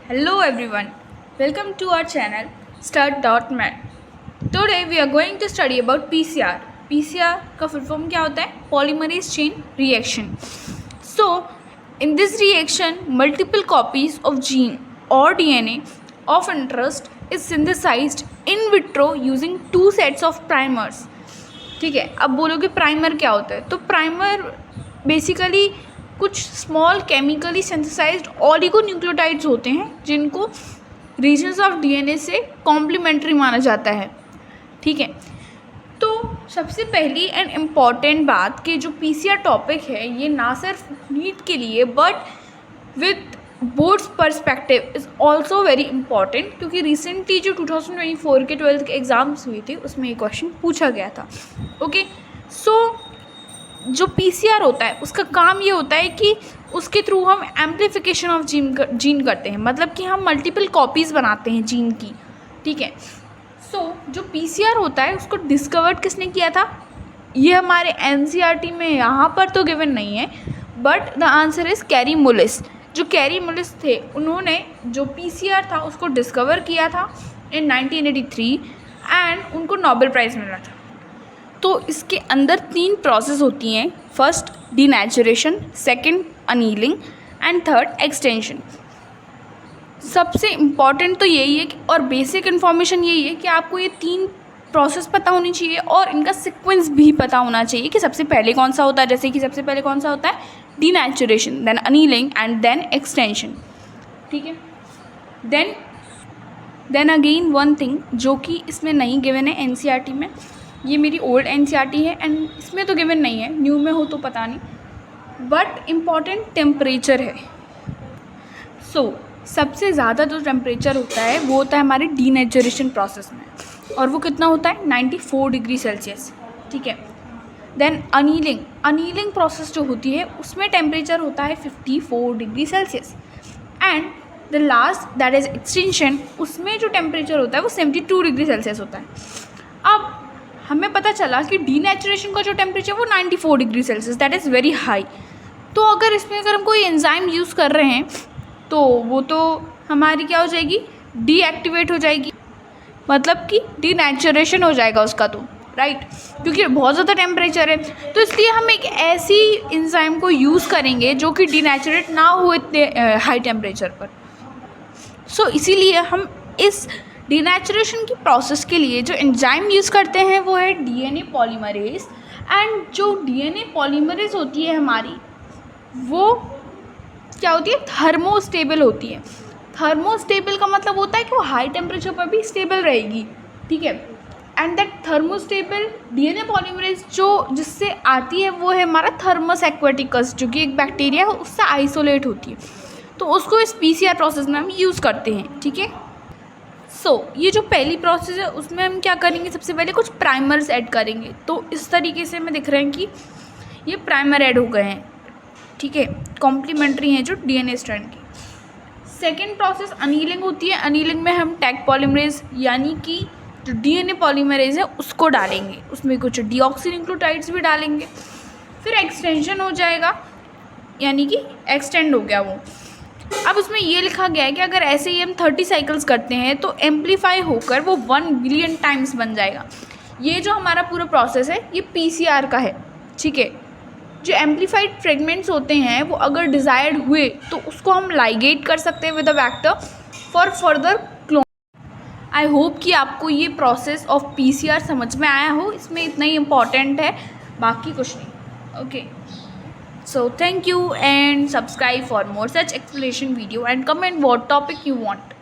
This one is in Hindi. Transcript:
Hello everyone, welcome to our channel Start.mat. Today we are going to study about PCR. PCR का full form क्या होता है? Polymerase chain reaction. So in this reaction, multiple copies of gene or DNA of interest is synthesized in vitro using two sets of primers. ठीक है, अब बोलोगे प्राइमर क्या होता है? तो प्राइमर बेसिकली कुछ स्मॉल केमिकली सिंथेसाइज्ड ऑलिगोन्यूक्लियोटाइड्स होते हैं जिनको रीजन्स ऑफ डीएनए से कॉम्प्लीमेंट्री माना जाता है. ठीक है, तो सबसे पहली एंड इम्पॉर्टेंट बात कि जो पीसीआर टॉपिक है ये ना सिर्फ नीट के लिए but with boards perspective is also very important, क्योंकि रिसेंटली जो 2024 के 12th के एग्ज़ाम्स हुए थे उसमें ये क्वेश्चन पूछा गया था. ओके, सो जो पीसीआर होता है उसका काम ये होता है कि उसके थ्रू हम एम्प्लीफिकेशन ऑफ जीन करते हैं, मतलब कि हम मल्टीपल कॉपीज़ बनाते हैं जीन की. ठीक है, सो जो पीसीआर होता है उसको डिस्कवर्ड किसने किया था? ये हमारे एनसीईआरटी में यहाँ पर तो गिवन नहीं है, but the answer is carry मुलिस. जो कैरी मुलिस थे उन्होंने जो पीसीआर था उसको डिस्कवर किया था इन 1983 एंड उनको नोबेल प्राइज़ मिला था. तो इसके अंदर 3 प्रोसेस होती हैं. First denaturation, second annealing and third extension. सबसे इम्पॉर्टेंट तो यही है कि और बेसिक इन्फॉर्मेशन यही है कि आपको ये 3 प्रोसेस पता होनी चाहिए और इनका सीक्वेंस भी पता होना चाहिए कि सबसे पहले कौन सा होता है. जैसे कि सबसे पहले कौन सा होता है? Denaturation, then annealing and then extension. ठीक है, देन अगेन वन थिंग जो कि इसमें नहीं गिवन है एनसीईआरटी में, ये मेरी ओल्ड एनसीईआरटी है एंड इसमें तो गिवन नहीं है, न्यू में हो तो पता नहीं, बट इम्पॉर्टेंट टेम्परेचर है. सो सबसे ज़्यादा जो टेम्परेचर होता है वो होता है हमारे डीनेचुरेशन प्रोसेस में, और वो कितना होता है? 94 डिग्री सेल्सियस. ठीक है, देन अनीलिंग प्रोसेस जो होती है उसमें टेम्परेचर होता है 54 degree Celsius. And the last that is extension, उसमें जो टेम्परेचर होता है वो 72 डिग्री सेल्सियस होता है. अब हमें पता चला कि डीनेचुरेशन का जो टेम्परेचर वो 94 degree Celsius, that is very high. तो अगर हम कोई एंजाइम यूज़ कर रहे हैं तो वो तो हमारी क्या हो जाएगी? डीएक्टिवेट हो जाएगी, मतलब कि डीनेचुरेशन हो जाएगा उसका, तो राइट, क्योंकि बहुत ज़्यादा टेम्परेचर है. तो इसलिए हम एक ऐसी एंजाइम को यूज़ करेंगे जो कि डीनेचुरेट ना हो इतने हाई टेम्परेचर पर. सो इसीलिए हम इस डीनेचुरेशन की प्रोसेस के लिए जो एंजाइम यूज़ करते हैं वो है डीएनए पॉलीमरेज. एंड जो डीएनए पॉलीमरेज होती है हमारी, वो क्या होती है? थर्मोस्टेबल होती है. थर्मोस्टेबल का मतलब होता है कि वो हाई टेम्परेचर पर भी स्टेबल रहेगी. ठीक है, and that thermostable DNA polymerase जो जिससे आती है वो है हमारा थर्मस एक्वेटिकस, जो कि एक बैक्टीरिया है, उससे आइसोलेट होती है. तो उसको इस पीसीआर प्रोसेस में हम यूज़ करते हैं. ठीक है, सो ये जो पहली प्रोसेस है उसमें हम क्या करेंगे? सबसे पहले कुछ प्राइमर्स ऐड करेंगे. तो इस तरीके से हमें दिख रहे हैं कि ये प्राइमर ऐड हो गए हैं. ठीक है, कॉम्प्लीमेंट्री हैं जो डीएनए स्ट्रैंड की. सेकेंड प्रोसेस अनीलिंग होती है. अनीलिंग में हम टैग पॉलीमरेज यानी कि जो डीएनए पॉलीमरेज है उसको डालेंगे, उसमें कुछ डीऑक्सीन्यूक्लियोटाइड्स भी डालेंगे. फिर एक्सटेंशन हो जाएगा, यानी कि एक्सटेंड हो गया वो. अब उसमें ये लिखा गया है कि अगर ऐसे ही हम 30 साइकिल्स करते हैं तो एम्पलीफाई होकर वो 1 बिलियन टाइम्स बन जाएगा. ये जो हमारा पूरा प्रोसेस है ये पीसीआर का है. ठीक है, जो एम्पलीफाइड फ्रेगमेंट्स होते हैं वो अगर डिज़ायर्ड हुए तो उसको हम लाइगेट कर सकते हैं with a vector for further clone. I hope कि आपको ये प्रोसेस ऑफ पीसीआर समझ में आया हो. इसमें इतना ही इम्पॉर्टेंट है, बाकी कुछ नहीं. Okay, so thank you and subscribe for more such explanation video and comment what topic you want.